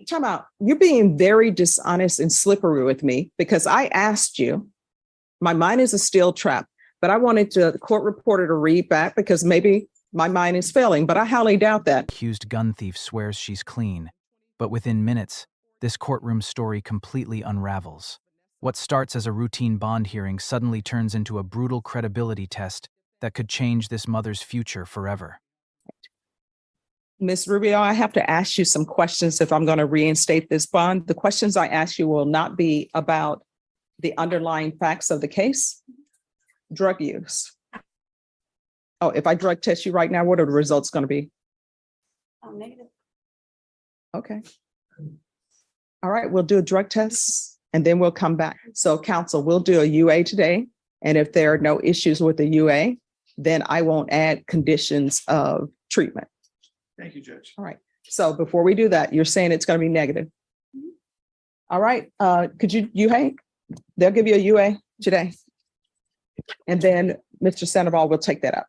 Time out. You're being very dishonest and slippery with me because I asked you, my mind is a steel trap, but I wanted the court reporter to read back because maybe my mind is failing, but I highly doubt that. Accused gun thief swears she's clean, but within minutes, this courtroom story completely unravels. What starts as a routine bond hearing suddenly turns into a brutal credibility test that could change this mother's future forever. Ms. Rubio, I have to ask you some questions if I'm going to reinstate this bond. The questions I ask you will not be about the underlying facts of the case. Drug use. Oh, if I drug test you right now, what are the results going to be? Negative. Okay. All right, we'll do a drug test and then we'll come back. So counsel, we'll do a UA today. And if there are no issues with the UA, then I won't add conditions of treatment. Thank you, Judge. All right. So before we do that, you're saying it's going to be negative. All right. Could you UA? They'll give you a UA today. And then Mr. Sandoval will take that up.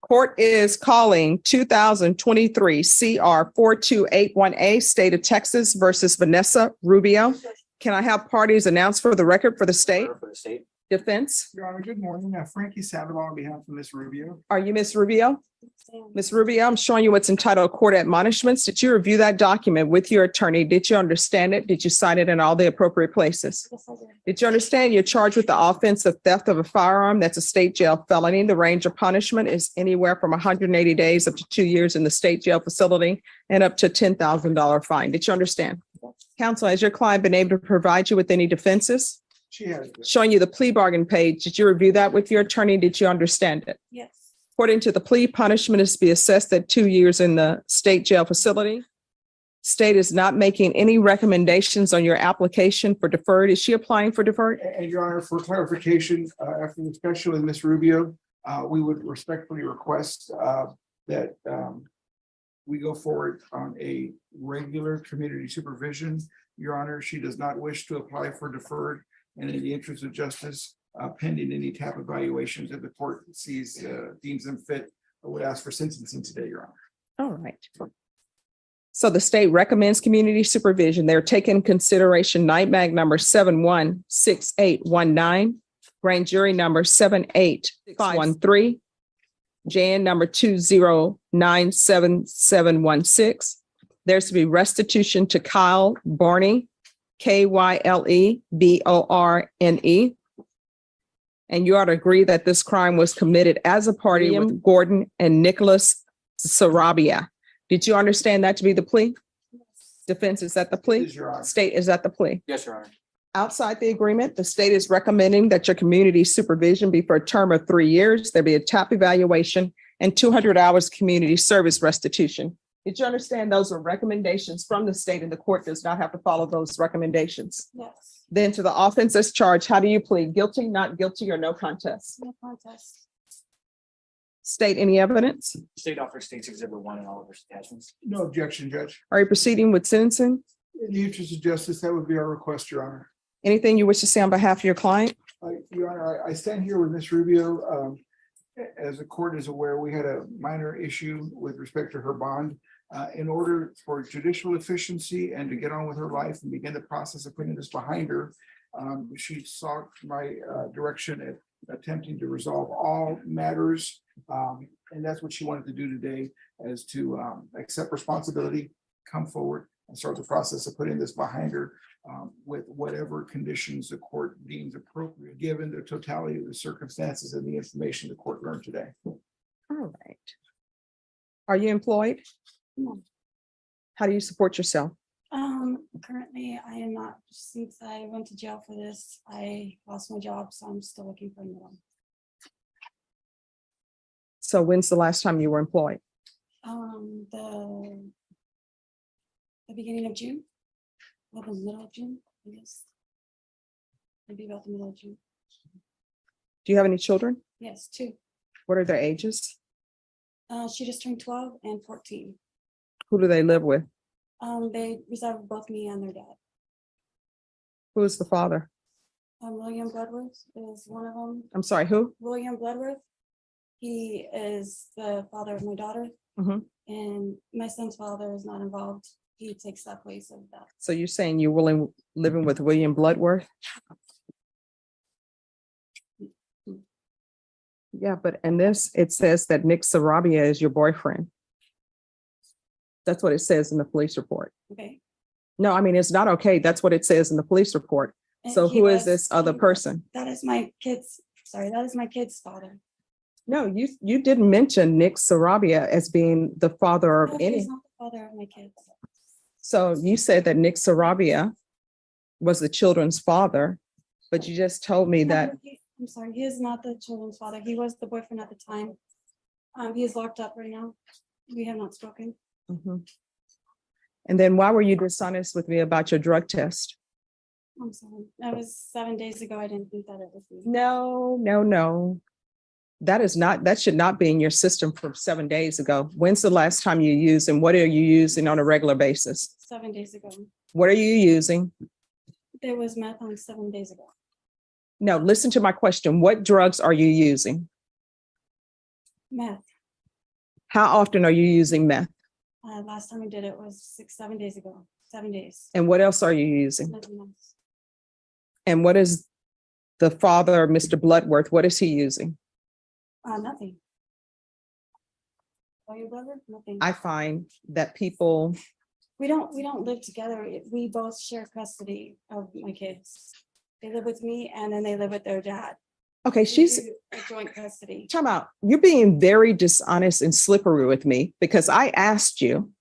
Court is calling 2023 CR 4281A, State of Texas versus Vanessa Rubio. Can I have parties announced for the record for the state? For the state. Defense. Your Honor, good morning. Frankie Sandoval on behalf of Ms. Rubio. Are you Ms. Rubio? Ms. Rubio, I'm showing you what's entitled Court Admonishments. Did you review that document with your attorney? Did you understand it? Did you sign it in all the appropriate places? Yes, I did. Did you understand you're charged with the offense of theft of a firearm? That's a state jail felony. The range of punishment is anywhere from 180 days up to 2 years in the state jail facility and up to a $10,000 fine. Did you understand? Counsel, has your client been able to provide you with any defenses? She has. Showing you the plea bargain page. Did you review that with your attorney? Did you understand it? Yes. According to the plea, punishment is to be assessed at 2 years in the state jail facility. State is not making any recommendations on your application for deferred. Is she applying for deferred? And Your Honor, for clarification, after the discussion with Ms. Rubio, we would respectfully request that we go forward on a regular community supervision. Your Honor, she does not wish to apply for deferred, and in the interest of justice, pending any type of evaluations that the court sees, deems them fit, I would ask for sentencing today, Your Honor. All right. So the state recommends community supervision. They're taking into consideration night mag number 716819, grand jury number 78513, JN number 2097716. There's to be restitution to Kyle Borney, KYLEBORNE. And you ought to agree that this crime was committed as a party with Gordon and Nicholas Sarabia. Did you understand that to be the plea? Yes. Defense, is that the plea? Yes, Your Honor. State, is that the plea? Yes, Your Honor. Outside the agreement, the state is recommending that your community supervision be for a term of 3 years. There be a TAP evaluation and 200 hours community service restitution. Did you understand those are recommendations from the state and the court does not have to follow those recommendations? Yes. Then to the offense as charged, how do you plead? Guilty, not guilty, or no contest? No contest. State any evidence? State offers State's Exhibit 1 and all of its attachments. No objection, Judge. Are you proceeding with sentencing? In the interest of justice, that would be our request, Your Honor. Anything you wish to say on behalf of your client? Your Honor, I stand here with Ms. Rubio. As the court is aware, we had a minor issue with respect to her bond. In order for judicial efficiency and to get on with her life and begin the process of putting this behind her, she sought my direction at attempting to resolve all matters. And that's what she wanted to do today, is to accept responsibility, come forward and start the process of putting this behind her with whatever conditions the court deems appropriate, given the totality of the circumstances and the information the court learned today. All right. Are you employed? No. How do you support yourself? Currently I am not, since I went to jail for this, I lost my job, so I'm still looking for another one. So when's the last time you were employed? The beginning of June, or the middle of June, I guess. Maybe about the middle of June. Do you have any children? Yes, 2. What are their ages? She just turned 12 and 14. Who do they live with? They reside with both me and their dad. Who is the father? William Bloodworth is one of them. I'm sorry, who? William Bloodworth. He is the father of my daughter. Mhm. And my son's father is not involved. He takes that place of that. So you're saying you're living with William Bloodworth? Yeah, but in this, it says that Nick Sarabia is your boyfriend. That's what it says in the police report. Okay. No, I mean, it's not okay. That's what it says in the police report. And So he who is was- this other person? That is my kid's, sorry, that is my kid's father. No, you didn't mention Nick Sarabia as being the father of No, any. he's not the father of my kids. So you said that Nick Sarabia was the children's father, but you just told me that, I'm sorry, he is not the children's father. He was the boyfriend at the time. He is locked up right now. We have not spoken. Mhm. And then why were you dishonest with me about your drug test? I'm sorry. That was 7 days ago. I didn't think that it was me. No. That should not be in your system from 7 days ago. When's the last time you used and what are you using on a regular basis? 7 days ago. What are you using? There was meth on 7 days ago. No, listen to my question. What drugs are you using? Meth. How often are you using meth? Last time I did it was 7 days ago. 7 days. And what else are you using? Nothing else. And what is the father, Mr. Bloodworth, what is he using? Nothing. Oh, your brother? Nothing. I find that people, We don't live together. We both share custody of my kids. They live with me and then they live with their dad. okay, We she's, do a joint custody. time out. You're being very dishonest and slippery with me because I asked you,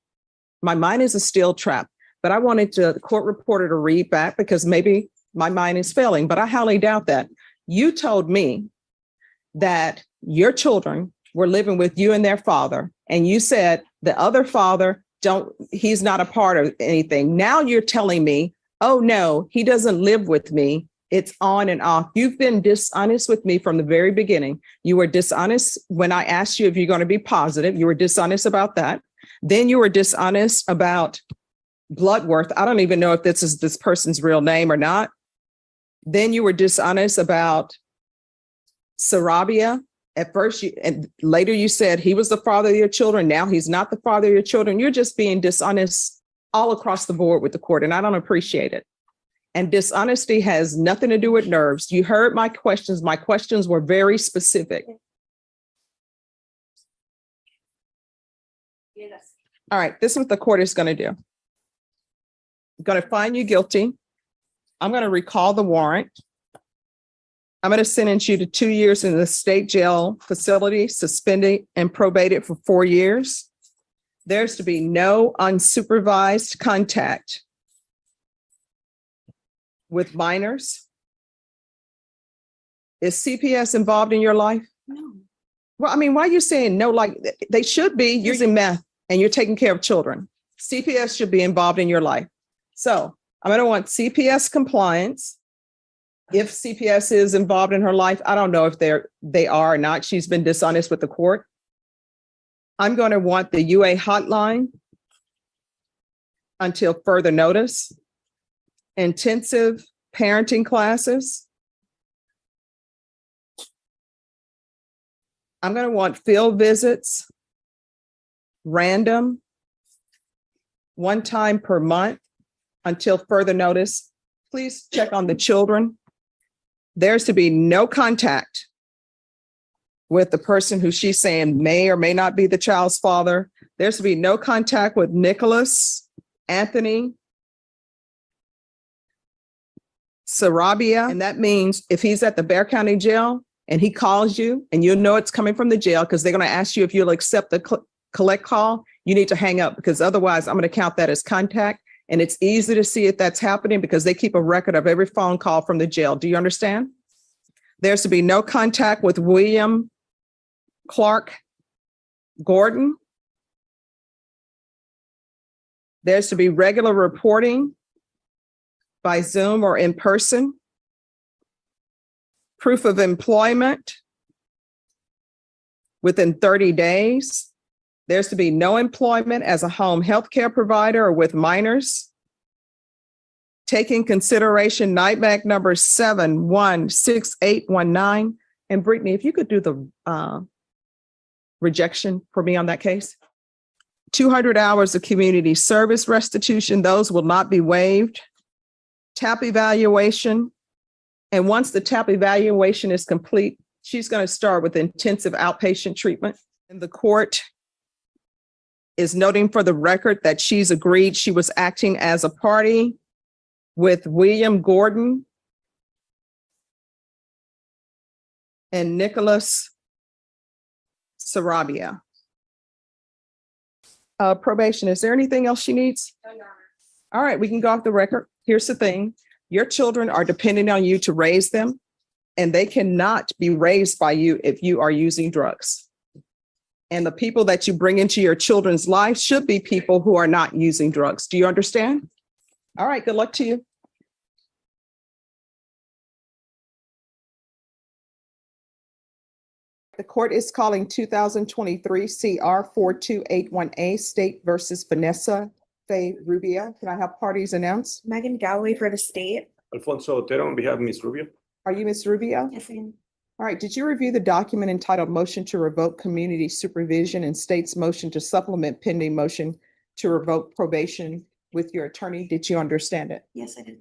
my mind is a steel trap, but I wanted the court reporter to read back because maybe my mind is failing, but I highly doubt that. You told me that your children were living with you and their father, and you said the other father he's not a part of anything. Now you're telling me, oh no, he doesn't live with me. It's on and off. You've been dishonest with me from the very beginning. You were dishonest when I asked you if you're going to be positive. You were dishonest about that. Then you were dishonest about Bloodworth. I don't even know if this is this person's real name or not. Then you were dishonest about Sarabia. At first, and later you said he was the father of your children. Now he's not the father of your children. You're just being dishonest all across the board with the court, and I don't appreciate it. And dishonesty has nothing to do with nerves. You heard my questions. My questions were very specific. Yes. All right, this is what the court is going to do. I'm going to find you guilty. I'm going to recall the warrant. I'm going to sentence you to 2 years in the state jail facility, suspended and probated for 4 years. There's to be no unsupervised contact with minors. Is CPS involved in your life? No. Well, I mean, why are you saying no? Like they should be using meth and you're taking care of children. CPS should be involved in your life. So I'm going to want CPS compliance. If CPS is involved in her life, I don't know if they are or not. She's been dishonest with the court. I'm going to want the UA hotline until further notice. Intensive parenting classes. I'm going to want field visits, random, 1 time per month until further notice. Please check on the children. There's to be no contact with the person who she's saying may or may not be the child's father. There's to be no contact with Nicholas, Anthony, Sarabia. And that means if he's at the Bexar County Jail and he calls you and you'll know it's coming from the jail because they're going to ask you if you'll accept the collect call, you need to hang up because otherwise I'm going to count that as contact. And it's easy to see if that's happening because they keep a record of every phone call from the jail. Do you understand? There's to be no contact with William Clark Gordon. There's to be regular reporting by Zoom or in person. Proof of employment within 30 days. There's to be no employment as a home health care provider or with minors. Taking consideration NIBAC number 716819. And Brittany, if you could do the rejection for me on that case. 200 hours of community service restitution, those will not be waived. TAP evaluation. And once the TAP evaluation is complete, she's going to start with intensive outpatient treatment. And the court is noting for the record that she's agreed she was acting as a party with William Gordon and Nicholas Sarabia. Probation, is there anything else she needs? All right, we can go off the record. Here's the thing. Your children are depending on you to raise them, and they cannot be raised by you if you are using drugs. And the people that you bring into your children's life should be people who are not using drugs. Do you understand? All right, good luck to you. The court is calling 2023 CR 4281A State versus Vanessa Faye Rubio. Can I have parties announced? Megan Galloway for the state. Alfonso Otero on behalf of Ms. Rubio. Are you Ms. Rubio? Yes, I am. All right, did you review the document entitled Motion to Revoke Community Supervision and State's Motion to Supplement Pending Motion to Revoke Probation with your attorney? Did you understand it? Yes, I did.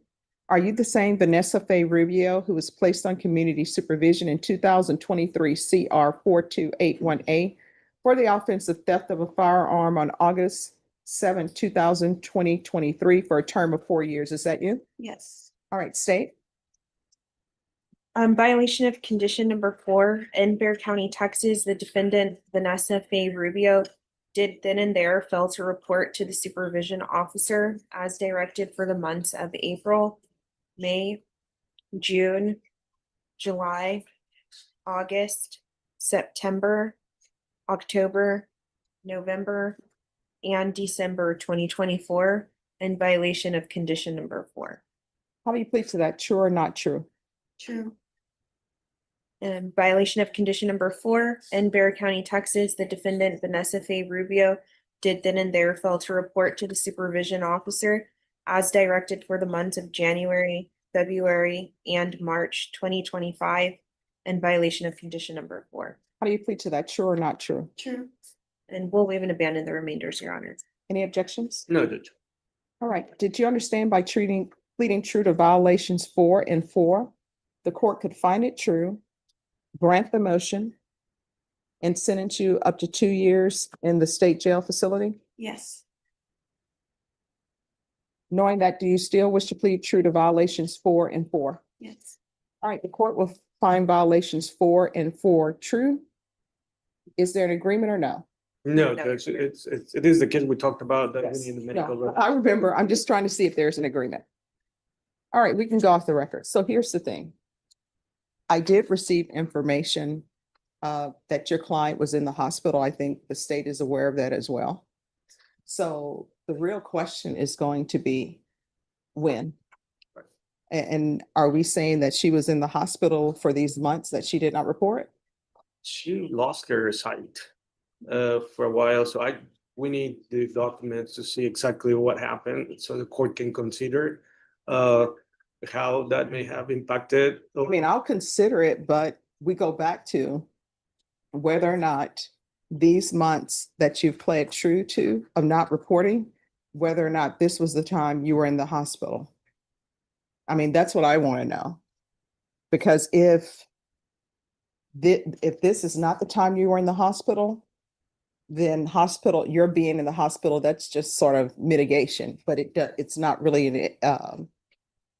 Are you the same Vanessa Faye Rubio who was placed on community supervision in 2023 CR 4281A for the offense of theft of a firearm on August 7, 2023 for a term of 4 years? Is that you? Yes. All right, state. Violation of condition number 4 in Bexar County, Texas, the defendant Vanessa Faye Rubio did then and there fail to report to the supervision officer as directed for the months of April, May, June, July, August, September, October, November, and December 2024 in violation of condition number 4. How do you plead to that? True or not true? True. In violation of condition number 4 in Bexar County, Texas, the defendant Vanessa Faye Rubio did then and there fail to report to the supervision officer as directed for the months of January, February, and March 2025 in violation of condition number 4. How do you plead to that? True or not true? True. And we'll waive and abandon the remainders, Your Honor. Any objections? No, Judge. All right. Did you understand by pleading true to violations 4 and 4, the court could find it true, grant the motion, and sentence you up to 2 years in the state jail facility? Yes. Knowing that, do you still wish to plead true to violations 4 and 4? Yes. All right, the court will find violations 4 and 4 true. Is there an agreement or no? No, No. Judge, it is the case we talked about that Yes. we need the No, medical. I remember. I'm just trying to see if there's an agreement. All right, we can go off the record. So here's the thing. I did receive information that your client was in the hospital. I think the state is aware of that as well. So the real question is going to be when? Right. And are we saying that she was in the hospital for these months that she did not report? She lost her sight for a while, so we need the documents to see exactly what happened, so the court can consider how that may have impacted. I mean, I'll consider it, but we go back to whether or not these months that you've pled true to of not reporting, whether or not this was the time you were in the hospital. I mean, that's what I want to know. Because if this is not the time you were in the hospital, then you're being in the hospital, that's just sort of mitigation, but it's not really an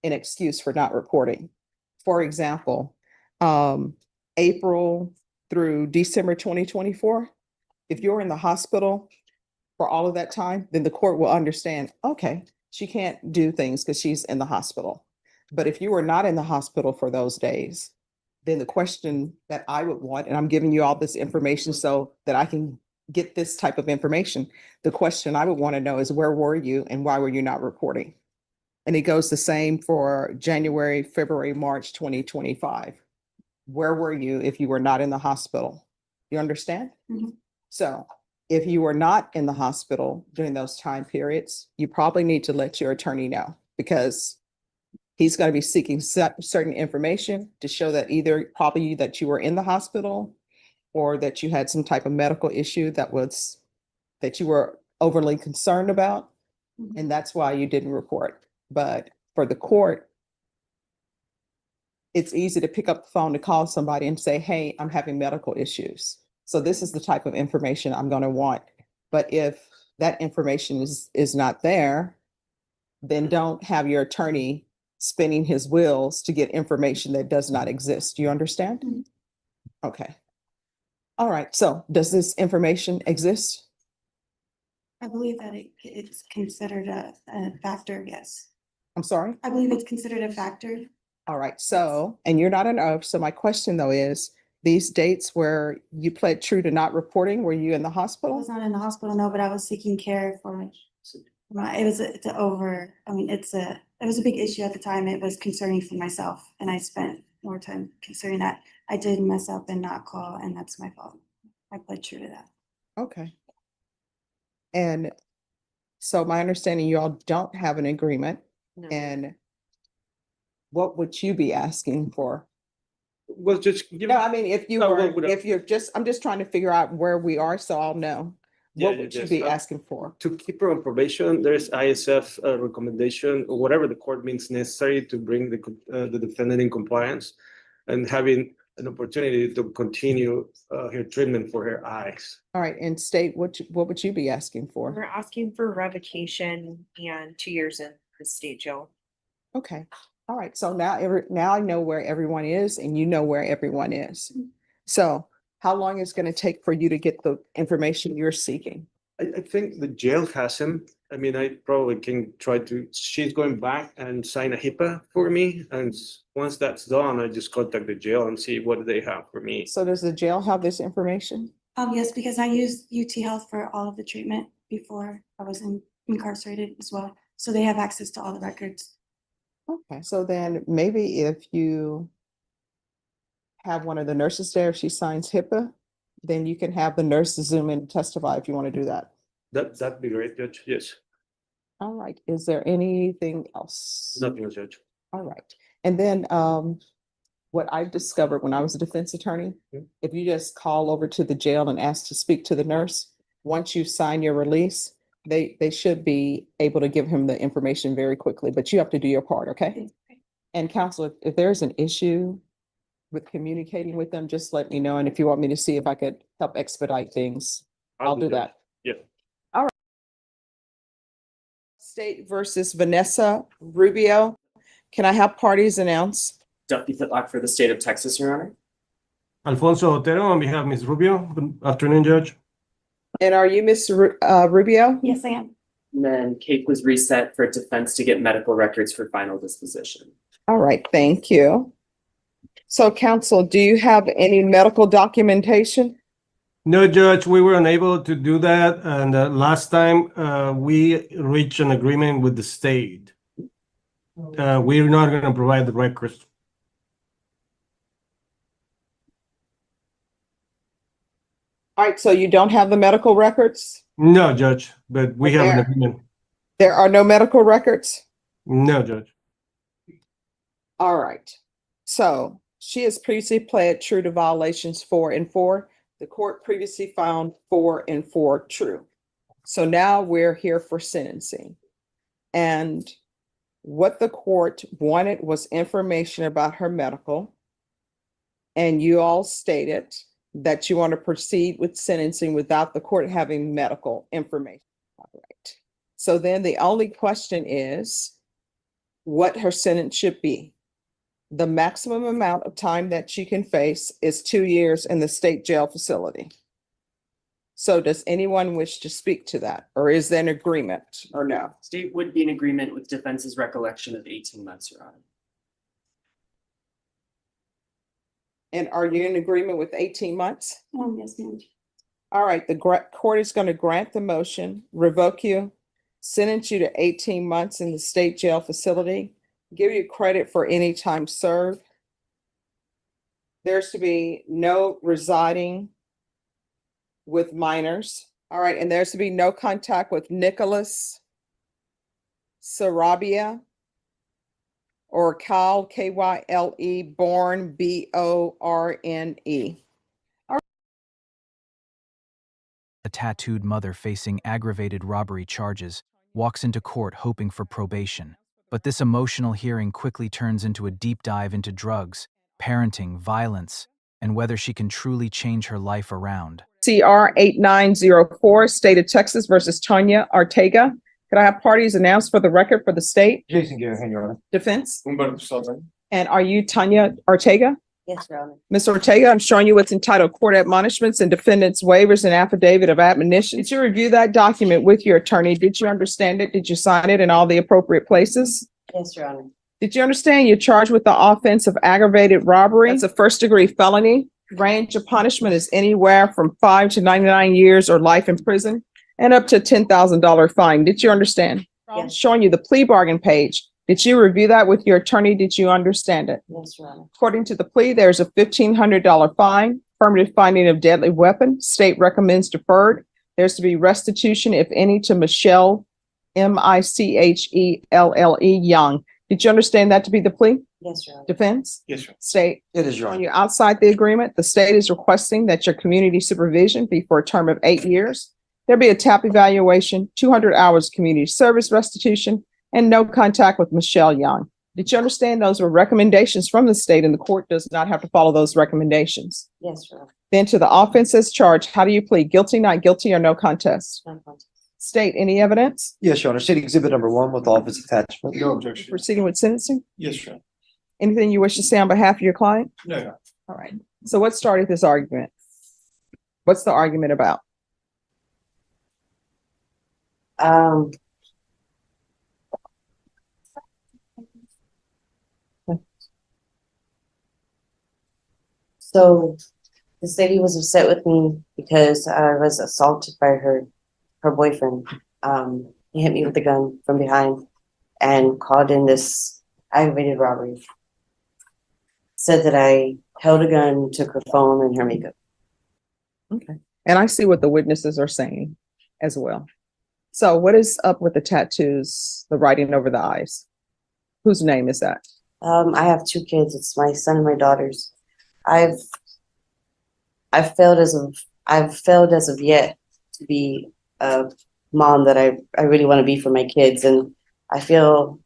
excuse for not reporting. For example, April through December 2024, if you're in the hospital for all of that time, then the court will understand, okay, she can't do things because she's in the hospital. But if you were not in the hospital for those days, then the question that I would want, and I'm giving you all this information so that I can get this type of information. The question I would want to know is, where were you and why were you not reporting? And it goes the same for January, February, March 2025. Where were you if you were not in the hospital? You understand? Mhm. So if you were not in the hospital during those time periods, you probably need to let your attorney know, because he's going to be seeking certain information to show that either probably that you were in the hospital or that you had some type of medical issue that you were overly concerned about, and that's why you didn't report. But for the court, it's easy to pick up the phone to call somebody and say, hey, I'm having medical issues. So this is the type of information I'm going to want. But if that information is not there, then don't have your attorney spinning his wheels to get information that does not exist. Do you understand? Mhm. Okay. All right. So does this information exist? I believe that it's considered a factor, yes. I'm sorry? I believe it's considered a factor. All right. So, and you're not an oath. So my question though is, these dates where you pled true to not reporting, were you in the I hospital? was not in the hospital, no, but I was seeking care for it was, it was a big issue at the time. It was concerning for myself and I spent more time considering that. I did mess up and not call and that's my fault. I pled true to that. Okay. And so my understanding, you all don't have an agreement, No. and what would you be asking for? Was just give. No, I mean, if you Oh, were, what would I- if you're just, I'm just trying to figure out where we are, so I'll know. Yeah, What would you yes, be asking for? To keep her on probation, there's ISF recommendation, or whatever the court means necessary to bring the defendant in compliance, and having an opportunity to continue her treatment for her eyes. All right, and state, what would you be asking for? We're asking for revocation and 2 years in the state jail. Okay, all right, so now I know where everyone is and you know where everyone is. So how long is it gonna take for you to get the information you're seeking? I think the jail has him. I mean, I probably can try to, she's going back and sign a HIPAA for me. And once that's done, I just contact the jail and see what they have for me. So does the jail have this information? Yes, because I used UT Health for all of the treatment before I was incarcerated as well. So they have access to all the records. Okay, so then maybe if you have one of the nurses there, if she signs HIPAA, then you can have the nurse Zoom in and testify if you want to do that. That'd be great, Judge. Yes, All right, is there anything else? nothing else, Judge. All right, and then what I discovered when I was a defense attorney, Mhm. if you just call over to the jail and ask to speak to the nurse, once you sign your release, they should be able to give him the information very quickly, but you have to do your part, okay? And counsel, if there's an issue with communicating with them, just let me know. And if you want me to see if I could help expedite things, I'll do that. Yeah. All right. State versus Vanessa Rubio. Can I have parties announce? Deputy Pitlock for the state of Texas, Your Honor. Alfonso Otero on behalf of Ms. Rubio. Good afternoon, Judge. And are you Miss Rubio? Yes, I am. And then Kate was reset for defense to get medical records for final disposition. All right, thank you. So counsel, do you have any medical documentation? No, Judge, we were unable to do that. And last time we reached an agreement with the state. We're not going to provide the records. All right, so you don't have the medical records? No, Judge, but we have an There. agreement. There are no medical records? No, Judge. All right. So she has previously pled true to violations 4 and 4. The court previously found 4 and 4 true. So now we're here for sentencing. And what the court wanted was information about her medical. And you all stated that you want to proceed with sentencing without the court having medical information. All right. So then the only question is what her sentence should be. The maximum amount of time that she can face is 2 years in the state jail facility. So does anyone wish to speak to that, or is there an agreement or no? State would be in agreement with defense's recollection of 18 months, Your Honor. And are you in agreement with 18 months? Yes, ma'am. All right, the court is going to grant the motion, revoke you, sentence you to 18 months in the state jail facility, give you credit for any time served. There's to be no residing with minors. All right, and there's to be no contact with Nicholas Sarabia or Kyle, Kyle, Born, Borne. a tattooed mother facing aggravated robbery charges, walks into court hoping for probation. But this emotional hearing quickly turns into a deep dive into drugs, parenting, violence, and whether she can truly change her life around. CR 8904, State of Texas versus Tanya Ortega. Could I have parties announced for the record for the state? Jason Garrett, Your Honor. Defense? Humberto Southern. And are you Tanya Ortega? Yes, Your Honor. Ms. Ortega, I'm showing you what's entitled Court Admonishments and Defendants Waivers and Affidavit of Admonition. Did you review that document with your attorney? Did you understand it? Did you sign it in all the appropriate places? Yes, Your Honor. Did you understand you're charged with the offense of aggravated robbery? It's a first-degree felony. Range of punishment is anywhere from 5 to 99 years or life in prison and up to $10,000 fine. Did you understand? Yes. Showing you the plea bargain page. Did you review that with your attorney? Did you understand it? Yes, Your Honor. According to the plea, there's a $1,500 fine, affirmative finding of deadly weapon. State recommends deferred. There's to be restitution, if any, to Michelle, Michelle Young. Did you understand that to be the plea? Yes, Your Honor. Defense? Yes, sir. State? It is, Your When Honor. you're outside the agreement, the state is requesting that your community supervision be for a term of 8 years. There'll be a TAP evaluation, 200 hours community service restitution, and no contact with Michelle Young. Did you understand those were recommendations from the state and the court does not have to follow those recommendations? Yes, Your Honor. Then to the offenses charged, how do you plead? Guilty, not guilty, or no contest? No contest. State, any evidence? Yes, Your Honor. State Exhibit Number 1 with office attachment. No objection. Proceeding with sentencing? Yes, Your Honor. Anything you wish to say on behalf of your client? No, Your Honor. All right. So what started this argument? What's the argument about? So this lady was upset with me because I was assaulted by her boyfriend. He hit me with a gun from behind and called in this aggravated robbery. Said that I held a gun, took her phone and her makeup. Okay. And I see what the witnesses are saying as well. So what is up with the tattoos, the writing over the eyes? Whose name is that? I have 2 kids. It's my son and my daughters. I've failed as of yet to be a mom that I really want to be for my kids, and I feel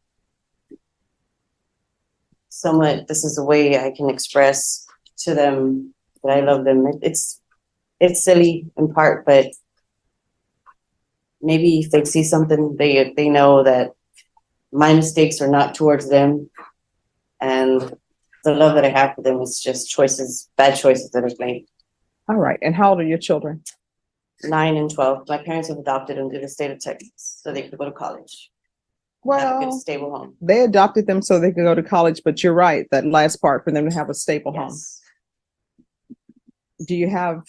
somewhat this is a way I can express to them that I love them. It's silly in part, but maybe if they see something, they know that my mistakes are not towards them, and the love that I have for them is just bad choices that I've made. All right. And how old are your children? 9 and 12. My parents have adopted them to the state of Texas so they could go to college. Have a good Well, stable home. they adopted them so they could go to college, but you're right, that last part for them to have a stable home. Yes. Do you have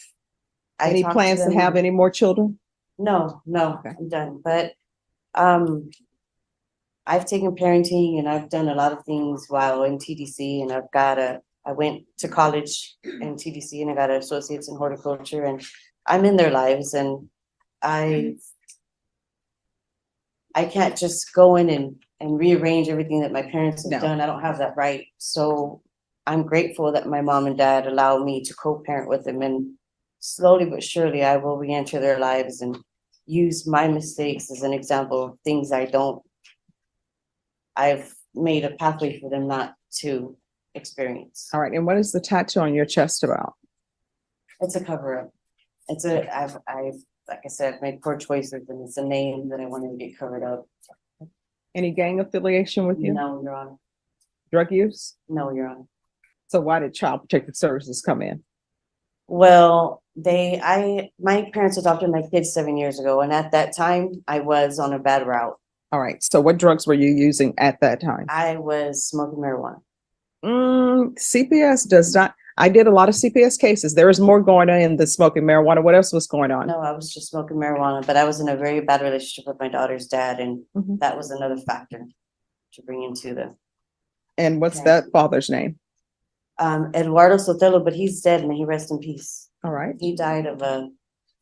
I any talked plans to them- have any more children? No, Okay. I'm done. But I've taken parenting and I've done a lot of things while in TDC, and I went to college in TDC and I got an associates in horticulture, and I'm in their lives, and I can't just go in and rearrange everything that my parents No. have done. I don't have that right. So I'm grateful that my mom and dad allow me to co-parent with them, and slowly but surely I will re-enter their lives and use my mistakes as an example of things I've made a pathway for them not to experience. All right. And what is the tattoo on your chest about? It's a cover up. I've like I said, made poor choices, and it's a name that I wanted to get covered up. Any gang affiliation with you? No, Your Honor. Drug use? No, Your Honor. So why did Child Protective Services come in? Well, my parents adopted my kids 7 years ago, and at that time I was on a bad route. All right. So what drugs were you using at that time? I was smoking marijuana. CPS does not. I did a lot of CPS cases. There was more going on than smoking marijuana. What else was going on? No, I was just smoking marijuana, but I was in a very bad relationship with my daughter's dad, and Mhm. that was another factor to bring into the And what's Okay. that father's name? Eduardo Sotelo, but he's dead, and he rests in peace. All right. He died of a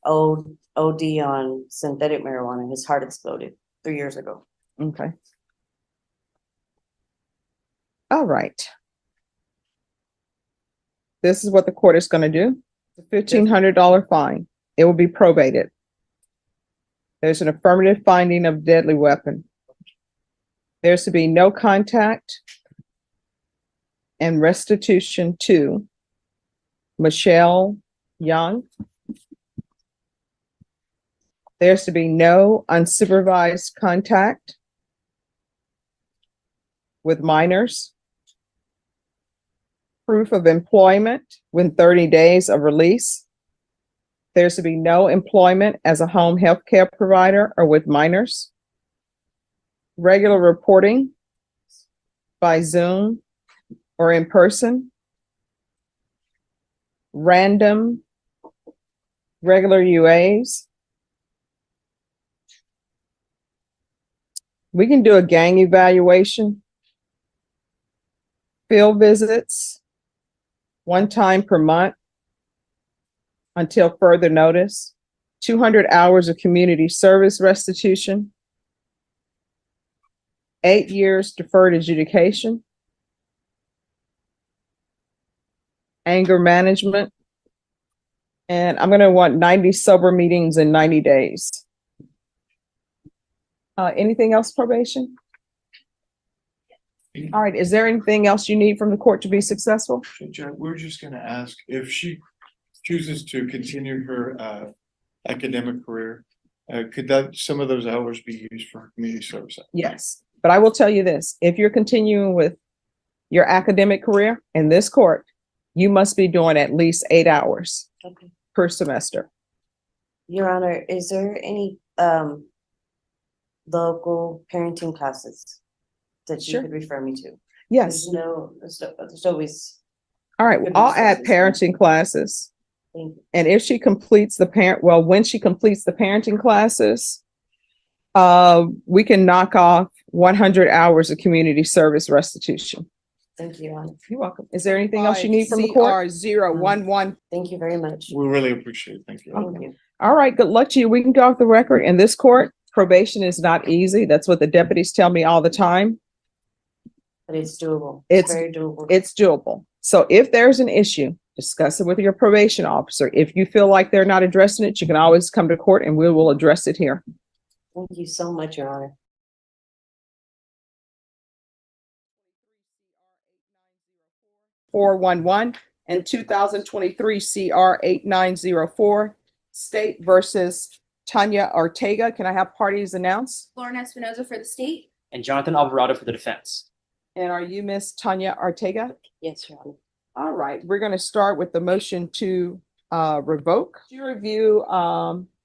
OD on synthetic marijuana. His heart exploded 3 years ago. Okay. All right. This is what the court is going to do. $1,500 fine. It will be probated. There's an affirmative finding of deadly weapon. There's to be no contact and restitution to Michelle Young. There's to be no unsupervised contact with minors. Proof of employment within 30 days of release. There's to be no employment as a home health care provider or with minors. Regular reporting by Zoom or in person. Random regular UAs. We can do a gang evaluation. Field visits, one time per month until further notice. 200 hours of community service restitution. 8 years deferred adjudication. Anger management. And I'm going to want 90 sober meetings in 90 days. Anything else, probation? All right, is there anything else you need from the court to be successful? Judge, we're just gonna ask if she chooses to continue her academic career, could that, some of those hours be used for her community service? Yes, but I will tell you this, if you're continuing with your academic career in this court, you must be doing at least 8 hours Okay. per semester. Your Honor, is there any local parenting classes that you Sure. could refer me to? Yes, There's always, all right, Good I'll add resources. parenting classes. thank you. And if she completes the when she completes the parenting classes, we can knock off 100 hours of community service restitution. Thank you, Your Honor. You're welcome. Is there anything else you need from the court? CR011. Thank you very much. We really appreciate it. Thank you. Thank you. All right, good luck to you. We can go off the record. In this court, probation is not easy. That's what the deputies tell me all the time. But it's doable. It's- Very doable. It's doable. So if there's an issue, discuss it with your probation officer. If you feel like they're not addressing it, you can always come to court and we will address it here. Thank you so much, Your Honor. .411 and 2023 CR 8904, State versus Tanya Ortega. Can I have parties announced? Lauren Espinoza for the state. And Jonathan Alvarado for the defense. And are you Miss Tanya Ortega? Yes, Your Honor. All right, we're going to start with the motion to revoke. To review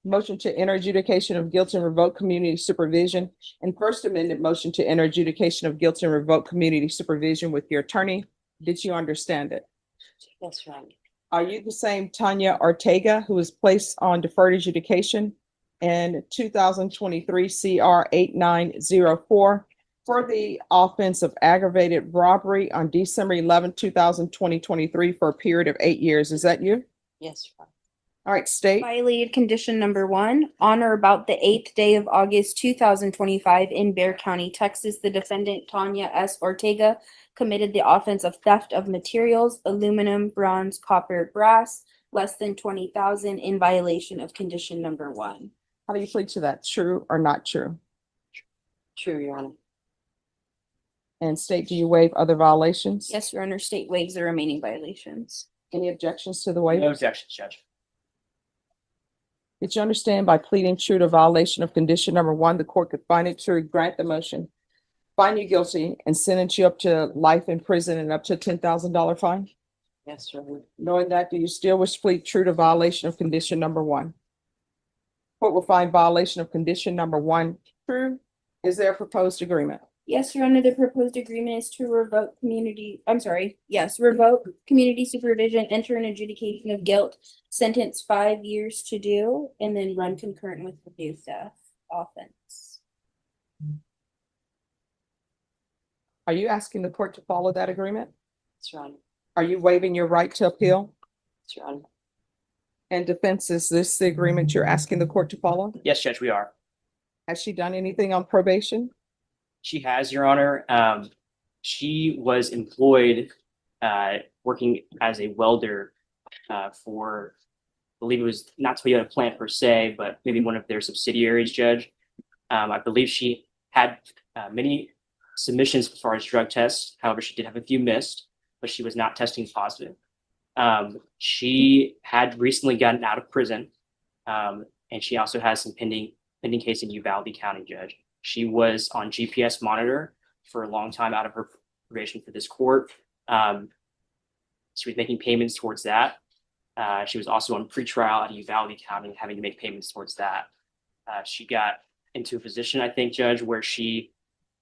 motion to enter adjudication of guilt and revoke community supervision and First Amendment motion to enter adjudication of guilt and revoke community supervision with your attorney. Did you understand it? Yes, Your Honor. Are you the same Tanya Ortega who was placed on deferred adjudication in 2023 CR 8904 for the offense of aggravated robbery on December 11, 2023 for a period of 8 years? Is that you? Yes, Your Honor. All right, state. Violated condition number 1, on or about the 8th day of August 2025 in Bexar County, Texas, the defendant Tanya S. Ortega committed the offense of theft of materials, aluminum, bronze, copper, brass, less than 20,000 in violation of condition number 1. How do you plead to that? True or not true? True, Your Honor. And state, do you waive other violations? Yes, Your Honor, state waives the remaining violations. Any objections to the No waiver? objections, Judge. Did you understand by pleading true to violation of condition number 1, the court could find it true, grant the motion, find you guilty, and sentence you up to life in prison and up to a $10,000 fine? Yes, Your Honor. Knowing that, do you still wish to plead true to violation of condition number 1? Court will find violation of condition number 1 true. Is there a proposed agreement? Yes, Your Honor, the proposed agreement is to revoke revoke community supervision, enter an adjudication of guilt, sentence 5 years to do, and then run concurrent with the new theft offense. Are you asking the court to follow that agreement? Yes, Your Honor. Are you waiving your right to appeal? Yes, Your Honor. And defense, is this the agreement you're asking the court to follow? Yes, Judge, we are. Has she done anything on probation? She has, Your Honor. She was employed working as a welder for believe it was not Toyota plant per se, but maybe one of their subsidiaries, Judge. I believe she had many submissions as far as drug tests. However, she did have a few missed, but she was not testing positive. She had recently gotten out of prison, and she also has some pending case in Uvalde County, Judge. She was on GPS monitor for a long time out of her probation for this court. She was making payments towards that. She was also on pretrial at Uvalde County, having to make payments towards that. She got into a position, I think, Judge, where she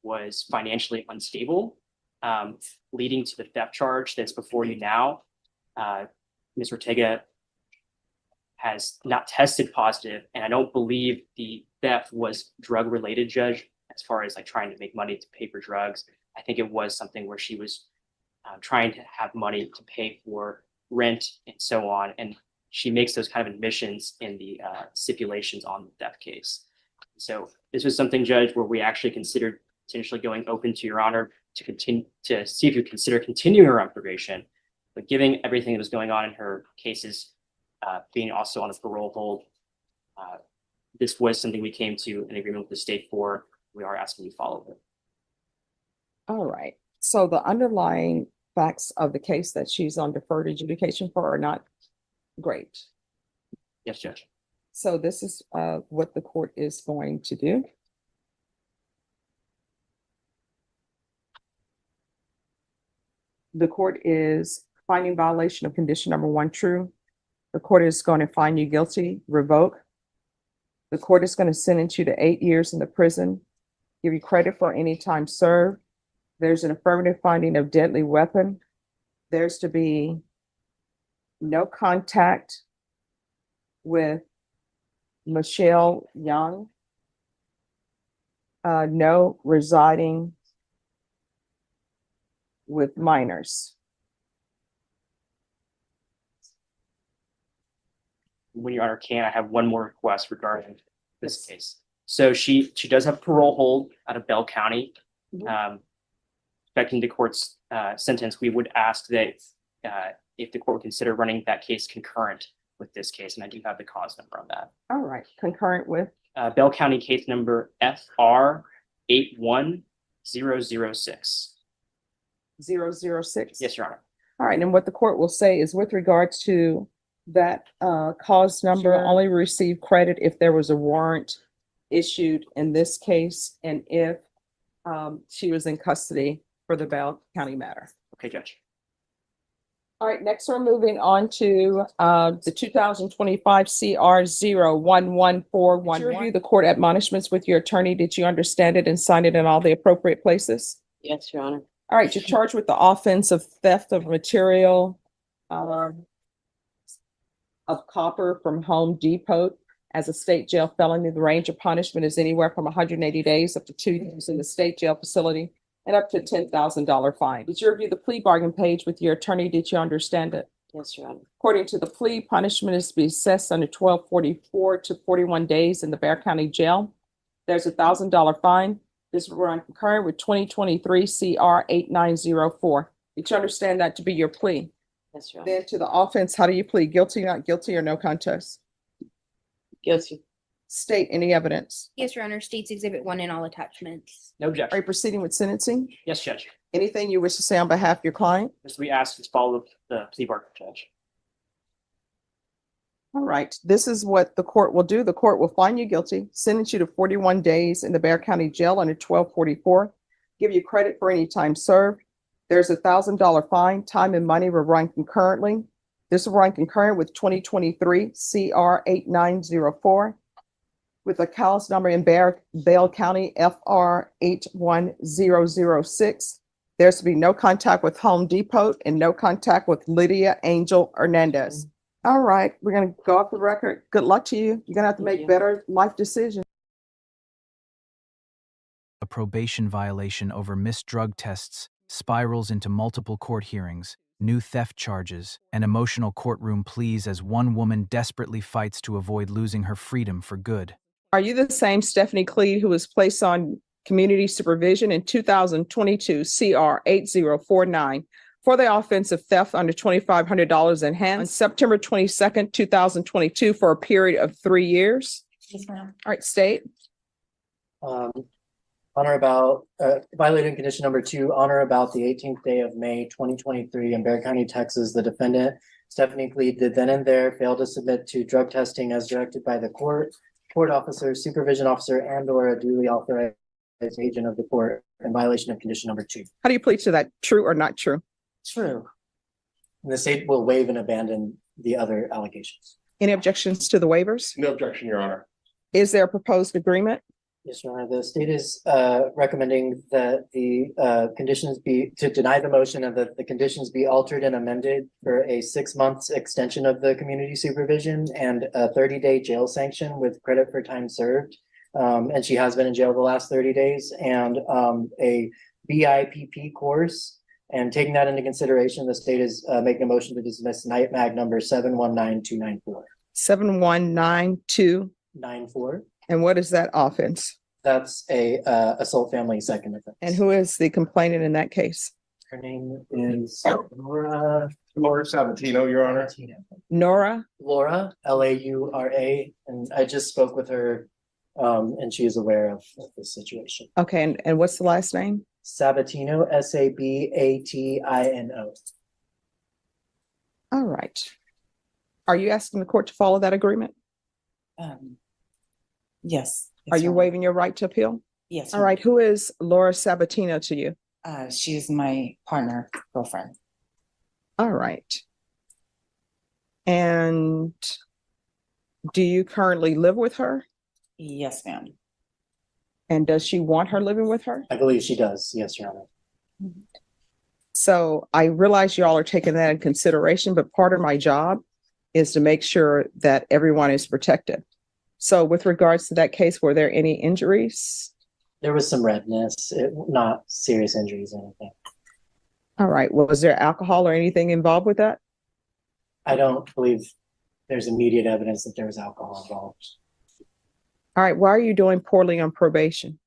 was financially unstable, leading to the theft charge that's before you now. Ms. Ortega has not tested positive, and I don't believe the theft was drug related, Judge, as far as like trying to make money to pay for drugs. I think it was something where she was trying to have money to pay for rent and so on. And she makes those kind of admissions in the stipulations on the theft case. So this was something, Judge, where we actually considered potentially going open to Your Honor to continue to see if you consider continuing her on probation. But given everything that was going on in her cases, being also on a parole hold, this was something we came to an agreement with the state for. We are asking you to follow it. All right. So the underlying facts of the case that she's on deferred adjudication for are not great. Yes, Judge. So this is what the court is going to do. The court is finding violation of condition number 1 true. The court is going to find you guilty, revoke. The court is going to sentence you to 8 years in the prison, give you credit for any time served. There's an affirmative finding of deadly weapon. There's to be no contact with Michelle Young. No residing with minors. When Your Honor can, I have one more request regarding this case. So she does have parole hold out of Bell County. Expecting the court's sentence, we would ask that if the court would consider running that case concurrent with this case, and I do have the cause number on that. All right, concurrent with? Bell County case number FR 81006. 006? Yes, Your Honor. All right, and what the court will say is with regards to that cause number, only receive credit if there was a warrant issued in this case and if she was in custody for the Bell County matter. Okay, Judge. All right, next we're moving on to the 2025 CR 011411. Did you review the court admonishments with your attorney? Did you understand it and sign it in all the appropriate places? Yes, Your Honor. All right, you're charged with the offense of theft of material of copper from Home Depot as a state jail felony. The range of punishment is anywhere from 180 days up to 2 years in the state jail facility and up to a $10,000 fine. Did you review the plea bargain page with your attorney? Did you understand it? Yes, Your Honor. According to the plea, punishment is to be assessed under 1244 to 41 days in the Bexar County Jail. There's a $1,000 fine. This will run concurrent with 2023 CR 8904. Did you understand that to be your plea? Yes, Your Honor. Then to the offense, how do you plead? Guilty, not guilty, or no contest? Guilty. State any evidence. Yes, Your Honor. States Exhibit 1 in all attachments. No Are objection. you proceeding with sentencing? Yes, Judge. Anything you wish to say on behalf of your client? As we ask, to follow the plea bargain, Judge. All right, this is what the court will do. The court will find you guilty, sentence you to 41 days in the Bexar County Jail under 1244, give you credit for any time served. There's a $1,000 fine. Time and money will run concurrently. This will run concurrent with 2023 CR 8904 with a cause number in Bell County FR 81006. There's to be no contact with Home Depot and no contact with Lydia Angel Hernandez. All right, we're going to go off the record. Good luck to you. You're going to have to make better life decisions. A probation violation over missed drug tests spirals into multiple court hearings, new theft charges, and emotional courtroom pleas as one woman desperately fights to avoid losing her freedom for good. Are you the same Stephanie Cleed who was placed on community supervision in 2022 CR 8049 for the offense of theft under $2,500 in hand on September 22nd, 2022 for a period of 3 years. Yes, ma'am. All right, state. On or about, violating condition number 2, on or about the 18th day of May 2023 in Bexar County, Texas, the defendant, Stephanie Clee, did then and there fail to submit to drug testing as directed by the court officer, supervision officer, and or a duly authorized agent of the court in violation of condition number 2. How do you plead to that? True or not true? True. And the state will waive and abandon the other allegations. Any objections to the waivers? No objection, Your Honor. Is there a proposed agreement? Yes, Your Honor, the state is recommending that the conditions be, to deny the motion and that the conditions be altered and amended for a 6 months extension of the community supervision and a 30-day jail sanction with credit for time served. And she has been in jail the last 30 days, and a BIPP course. And taking that into consideration, the state is making a motion to dismiss night mag number 719294. 719294. And what is that offense? That's a assault family second offense. And who is the complainant in that case? Her name is Laura Sabatino, Your Honor. Nora? Laura, Laura, and I just spoke with her, and she is aware of this situation. Okay, and what's the last name? Sabatino, Sabatino. All right. Are you asking the court to follow that agreement? Yes. Are you waiving your right to appeal? Yes. All right. Who is Laura Sabatino to you? She is my partner, girlfriend. All right. And do you currently live with her? Yes, ma'am. And does she want her living with her? I believe she does. Yes, Your Honor. So I realize y'all are taking that in consideration, but part of my job is to make sure that everyone is protected. So with regards to that case, were there any injuries? There was some redness, not serious injuries or anything. All right. Was there alcohol or anything involved with that? I don't believe there's immediate evidence that there was alcohol involved. All right. Why are you doing poorly on probation?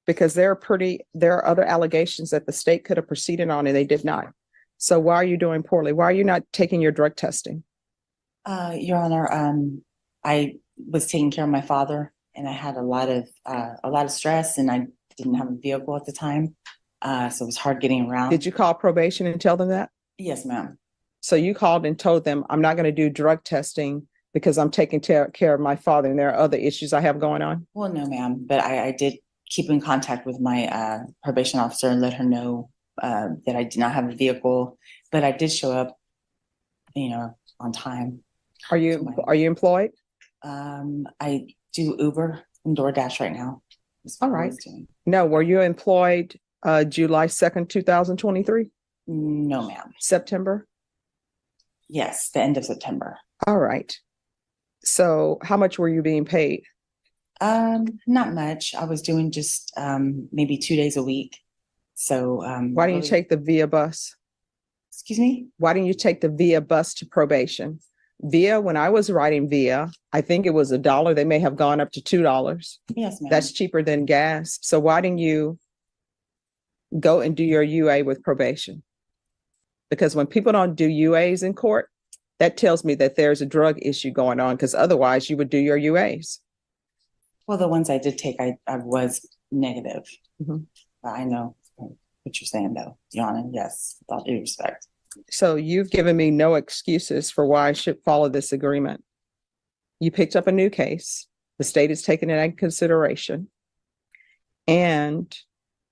Because there are other allegations that the state could have proceeded on and they did not. So why are you doing poorly? Why are you not taking your drug testing? Your Honor, I was taking care of my father and I had a lot of stress and I didn't have a vehicle at the time. So it was hard getting around. Did you call probation and tell them that? Yes, ma'am. So you called and told them, I'm not going to do drug testing because I'm taking care of my father and there are other issues I have going on? Well, no, ma'am, but I did keep in contact with my probation officer and let her know that I did not have a vehicle, but I did show up, on time. Are you employed? I do Uber and DoorDash right now. All right. No, were you employed July 2nd, 2023? No, ma'am. September? Yes, the end of September. All right. So how much were you being paid? Not much. I was doing just maybe 2 days a week. So why didn't you take the VIA bus? Excuse me? Why didn't you take the VIA bus to probation? VIA, when I was riding VIA, I think it was $1. They may have gone up to $2. Yes, ma'am. That's cheaper than gas. So why didn't you go and do your UA with probation? Because when people don't do UAs in court, that tells me that there's a drug issue going on, because otherwise you would do your UAs. Well, the ones I did take, I was negative. Mm-hmm. I know what you're saying, though, Your Honor. Yes, with all due respect. So you've given me no excuses for why I should follow this agreement. You picked up a new case. The state is taking it into consideration. And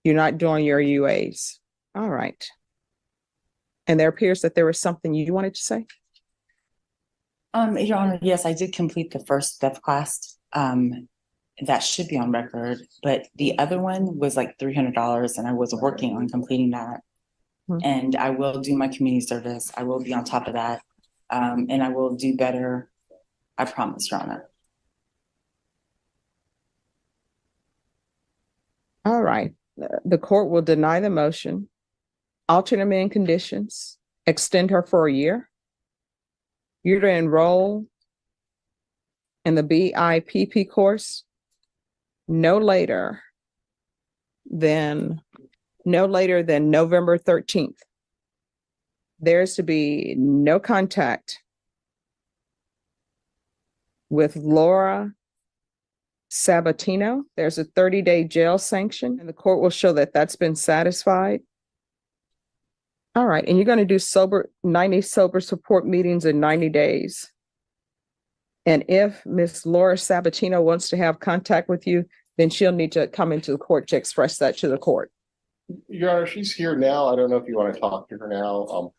you're not doing your UAs. All right. And there appears that there was something you wanted to say. Your Honor, yes, I did complete the first theft class. That should be on record, but the other one was like $300 and I was working on completing that. And I will do my community service. I will be on top of that. And I will do better. I promise, Your Honor. All right. The court will deny the motion, alter them in conditions, extend her for a year. You're to enroll in the BIPP course no later than November 13th. there's to be no contact with Laura Sabatino. There's a 30-day jail sanction, and the court will show that that's been satisfied. All right, and you're going to do 90 sober support meetings in 90 days. And if Miss Laura Sabatino wants to have contact with you, then she'll need to come into the court to express that to the court. Your Honor, she's here now. I don't know if you want to talk to her now.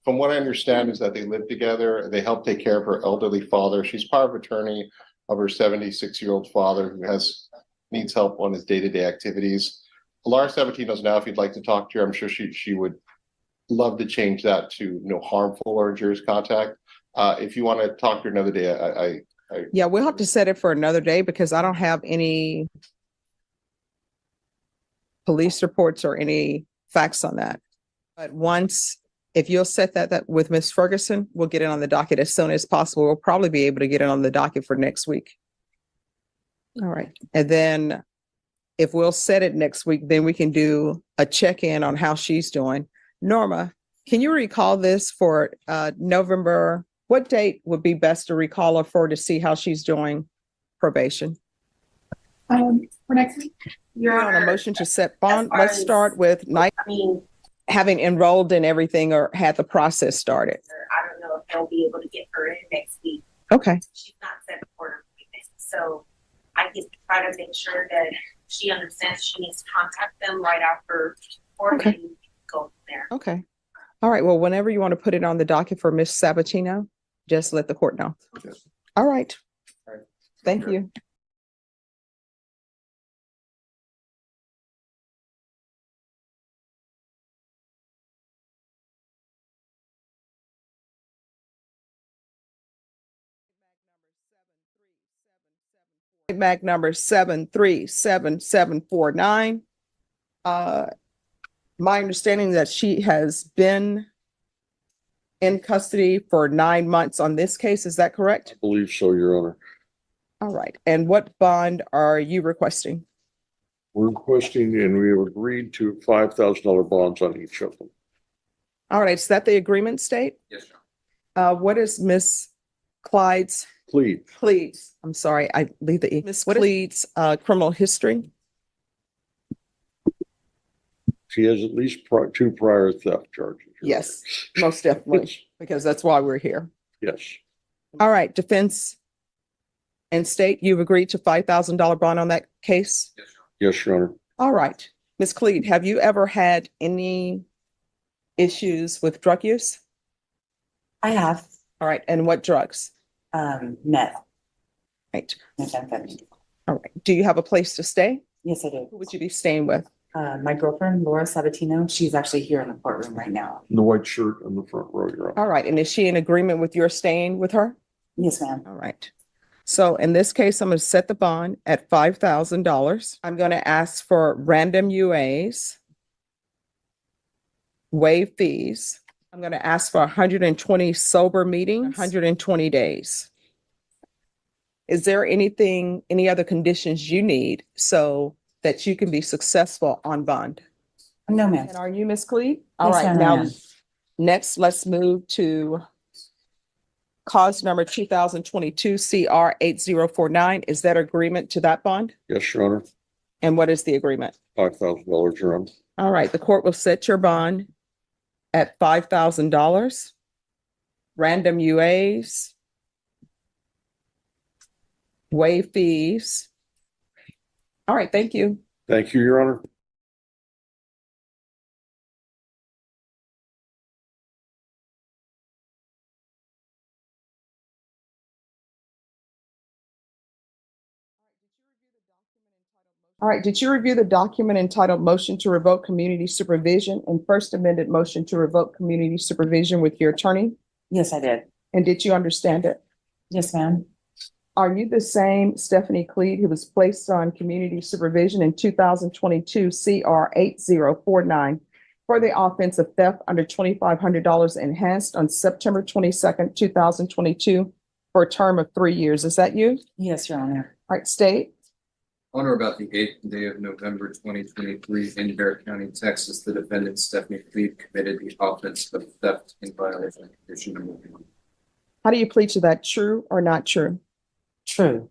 From what I understand is that they live together. They help take care of her elderly father. She's power of attorney of her 76-year-old father who needs help on his day-to-day activities. Laura Sabatino's now, if you'd like to talk to her, I'm sure she would love to change that to no harmful or injurious contact. If you want to talk to her another day, Yeah, we'll have to set it for another day because I don't have any police reports or any facts on that. But if you'll set that with Ms. Ferguson, we'll get it on the docket as soon as possible. We'll probably be able to get it on the docket for next week. All right. And then if we'll set it next week, then we can do a check-in on how she's doing. Norma, can you recall this for November? What date would be best to recall her for to see how she's doing probation? For next week. You're on a motion to set bond. Let's start with having enrolled in everything or had the process started. I don't know if they'll be able to get her in next week. Okay. She's not set for her appointment. So I just try to make sure that she understands she needs to contact them right after court and go from there. Okay. All right. Well, whenever you want to put it on the docket for Miss Sabatino, just let the court know. Yes. All right. All right. Thank you. Mag number 7377749. My understanding that she has been in custody for 9 months on this case. Is that correct? I believe so, Your Honor. All right. And what bond are you requesting? We're requesting, and we have agreed to $5,000 bonds on each of them. All right. Is that the agreement state? Yes, sir. What is Miss Clyde's? Please. I'm sorry. I leave the E. Miss Clede's criminal history? She has at least 2 prior theft charges. Yes, most definitely, Yes. because that's why we're here. Yes. All right. Defense and state, you've agreed to $5,000 bond on that case? Yes, Your Honor. All right. Ms. Clede, have you ever had any issues with drug use? I have, All right. And what drugs? meth. Right. Methamphetamine. All right. Do you have a place to stay? Yes, I do. Who would you be staying with? My girlfriend, Laura Sabatino, she's actually here in the courtroom right now. The white shirt on the front row, Your Honor. All right. And is she in agreement with your staying with her? Yes, ma'am. All right. So in this case, I'm going to set the bond at $5,000. I'm going to ask for random UAs, waive fees. I'm going to ask for 120 sober meetings, 120 days. Is there any other conditions you need so that you can be successful on bond? No, ma'am. And are you Ms. Cleve? All Yes, right. ma'am, I Now, am. next, let's move to cause number 2022 CR 8049. Is that agreement to that bond? Yes, Your Honor. And what is the agreement? $5,000, Your Honor. All right, the court will set your bond at $5,000. Random UAs, waive fees. All right, thank you. Thank you, Your Honor. All right, did you review the document entitled Motion to Revoke Community Supervision and First Amended Motion to Revoke Community Supervision with your attorney? Yes, I did. And did you understand it? Yes, ma'am. Are you the same Stephanie Clede who was placed on community supervision in 2022 CR 8049 for the offense of theft under $2,500 enhanced on September 22nd, 2022 for a term of 3 years? Is that you? Yes, Your Honor. All right, state. On or about the 8th day of November 2023 in Bear County, Texas, the defendant Stephanie Cleve committed the offense of theft in violation of condition number 1. How do you plead to that? True or not true? True.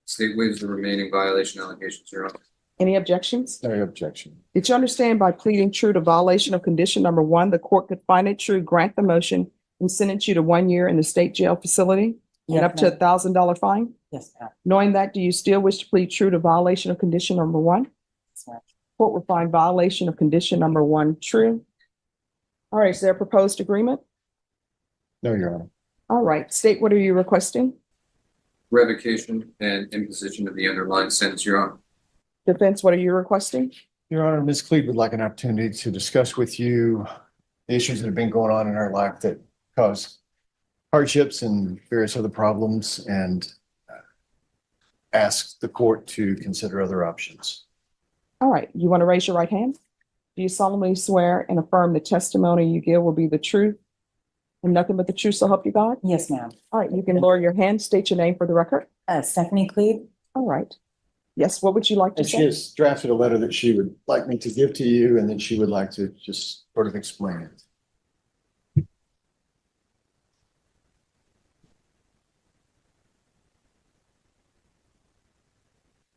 State waives the remaining violation allegations, Your Honor. Any objections? No objection. Did you understand by pleading true to violation of condition number 1, the court could find it true, grant the motion, and sentence you to 1 year in the state jail facility and Yes, up to ma'am. $1,000 fine? Yes, ma'am. Knowing that, do you still wish to plead true to violation of condition number 1? Yes, ma'am. Court will find violation of condition number 1 true. All right, is there a proposed agreement? No, Your Honor. All right, state, what are you requesting? Revocation and imposition of the underlying sentence, Your Honor. Defense, what are you requesting? Your Honor, Ms. Cleve would like an opportunity to discuss with you the issues that have been going on in her life that cause hardships and various other problems, and ask the court to consider other options. All right, you want to raise your right hand? Do you solemnly swear and affirm the testimony you give will be the truth and nothing but the truth, so help you God? Yes, ma'am. All right, you can lower your hand, state your name for the record. Stephanie Cleve. All right. Yes, what would you like to And she say? has drafted a letter that she would like me to give to you, and then she would like to just sort of explain it.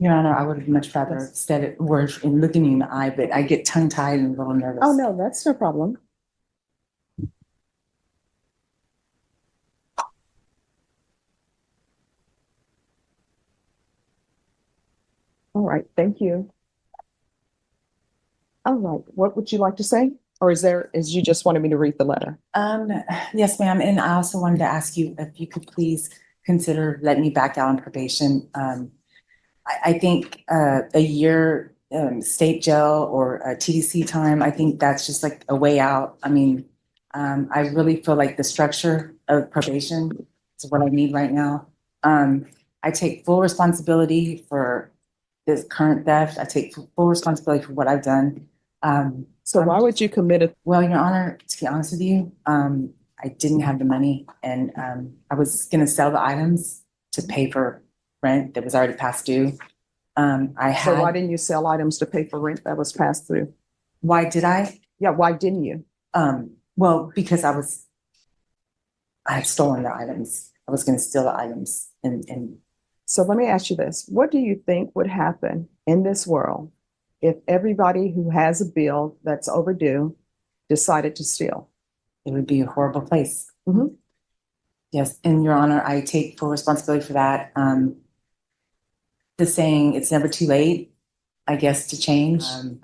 Your Honor, I would have much rather said it words in looking you in the eye, but I get tongue tied and a little nervous. Oh, no, that's no problem. All right, thank you. All right, what would you like to say? Or is you just wanted me to read the letter? Yes, ma'am. And I also wanted to ask you if you could please consider letting me back out on probation. I think a year state jail or a TDC time, I think that's just like a way out. I mean, I really feel like the structure of probation is what I need right now. I take full responsibility for this current theft. I take full responsibility for what I've done. So why would you commit it? Well, Your Honor, to be honest with you, I didn't have the money, and I was gonna sell the items to pay for rent that was already past due. So why didn't you sell items to pay for rent that was passed through? Why did I? Yeah, why didn't you? Well, because I had stolen the items. I was gonna steal the items and So let me ask you this. What do you think would happen in this world if everybody who has a bill that's overdue decided to steal? It would be a horrible place. Mhm. Yes, and Your Honor, I take full responsibility for that. The saying, it's never too late, I guess, to change. I'm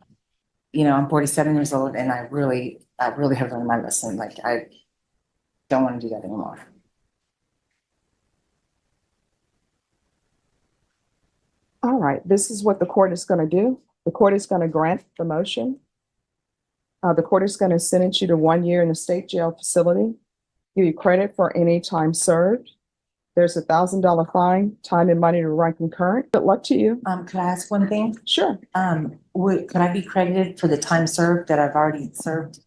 47 years old, and I really have learned my lesson. Like, I don't want to do that anymore. All right, this is what the court is going to do. The court is going to grant the motion. The court is going to sentence you to 1 year in the state jail facility, give you credit for any time served. There's $1,000 fine, time and money to run concurrent. Good luck to you. Could I ask one thing? Sure. Could I be credited for the time served that I've already served?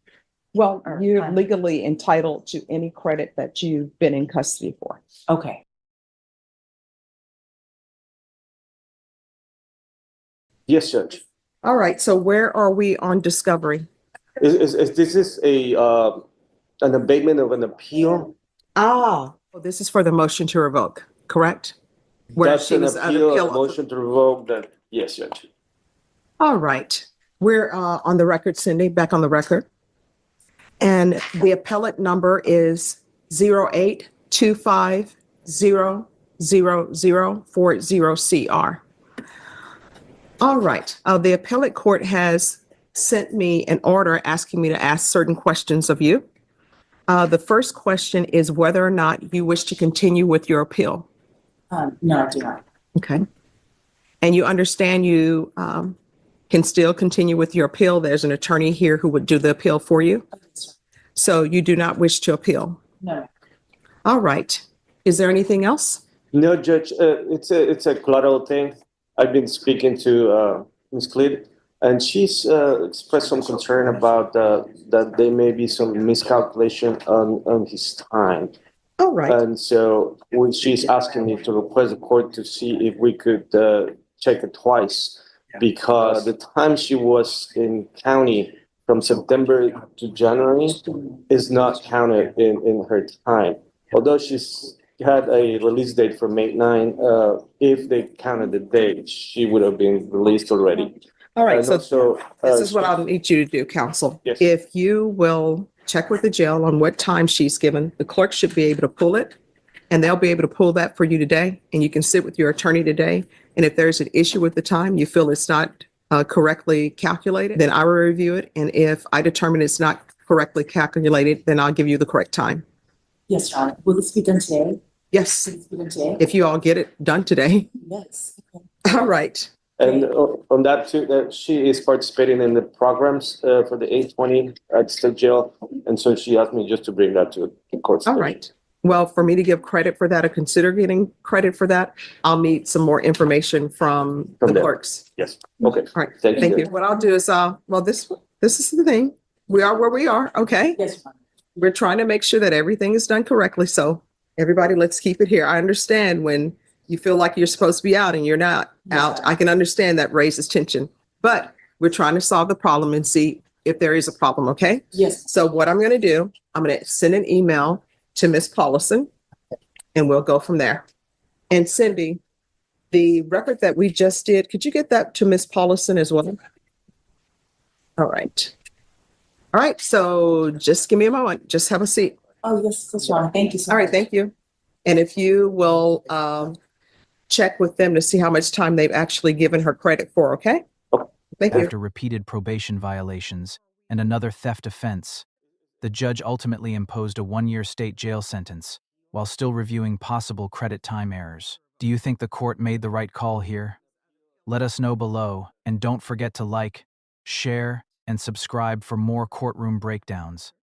Well, you're legally entitled to any credit that you've been in custody for. Okay. Yes, Judge. All right, so where are we on discovery? Is this an abatement of an appeal? Well, this is for the motion to revoke, correct? Where That's she an was an appeal, appeal a motion to revoke that, yes, Judge. All right, we're on the record, Cindy, back on the record. And the appellate number is 082500040CR. All right, the appellate court has sent me an order asking me to ask certain questions of you. The first question is whether or not you wish to continue with your appeal. No, I do not. Okay. And you understand you can still continue with your appeal. There's an attorney here who would do the appeal for you. So you do not wish to appeal. No. All right. Is there anything else? No, Judge, it's a collateral thing. I've been speaking to Ms. Cleve, and she's expressed some concern about that there may be some miscalculation on his time. All right. And so she's asking me to request the court to see if we could check it twice because the time she was in county from September to January is not counted in her time. Although she's had a release date for May 9, if they counted the date, she would have been released already. All right, And so also, this is what I'll need you to do, counsel. Yes. If you will check with the jail on what time she's given, the clerk should be able to pull it. And they'll be able to pull that for you today, and you can sit with your attorney today. And if there's an issue with the time, you feel it's not correctly calculated, then I will review it. And if I determine it's not correctly calculated, then I'll give you the correct time. Yes, John. Will this be done today? Yes, Will this be done today? if you all get it done today. Yes. All right. And on that too, that she is participating in the programs for the 820 at state jail. And so she asked me just to bring that to the court. All right. Well, for me to give credit for that or consider getting credit for that, I'll need some more information from the them. clerks. Yes. Okay. All right. Thank Thank you. you. What I'll do is, this is the thing. We are where we are, okay? Yes. We're trying to make sure that everything is done correctly. So everybody, let's keep it here. I understand when you feel like you're supposed to be out and you're not out. I can understand that raises tension, but we're trying to solve the problem and see if there is a problem, okay? Yes. So what I'm going to do, I'm going to send an email to Ms. Paulison, and we'll go from there. And Cindy, the record that we just did, could you get that to Ms. Paulison as well? All right. All right, so just give me a moment. Just have a seat. Oh, yes, that's John. Thank you so All much. right, thank you. And if you will check with them to see how much time they've actually given her credit for, okay? Thank you. After repeated probation violations and another theft offense, the judge ultimately imposed a 1-year state jail sentence while still reviewing possible credit time errors. Do you think the court made the right call here? Let us know below, and don't forget to like, share, and subscribe for more courtroom breakdowns.